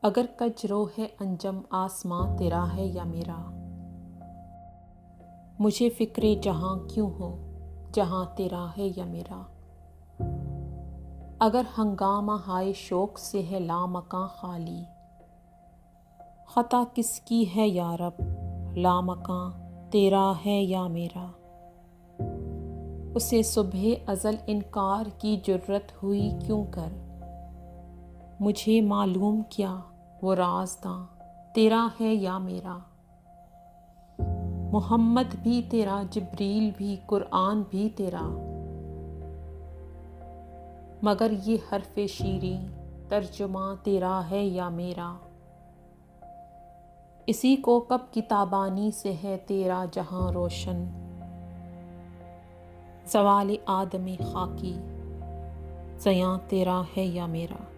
اگر کجرو ہے انجم آسماں تیرا ہے یا میرا، مجھے فکر جہاں کیوں ہو جہاں تیرا ہے یا میرا۔ اگر ہنگامہ ہائے شوق سے ہے لامکاں خالی، خطا کس کی ہے یا رب لامکاں تیرا ہے یا میرا۔ اسے صبح ازل انکار کی جرت ہوئی کیوں کر، مجھے معلوم کیا وہ رازداں تیرا ہے یا میرا۔ محمد بھی تیرا، جبریل بھی، قرآن بھی تیرا، مگر یہ حرف شیریں ترجمہ تیرا ہے یا میرا۔ اسی کو کب کی تابانی سے ہے تیرا جہاں روشن، زوال آدم خاکی زیاں تیرا ہے یا میرا۔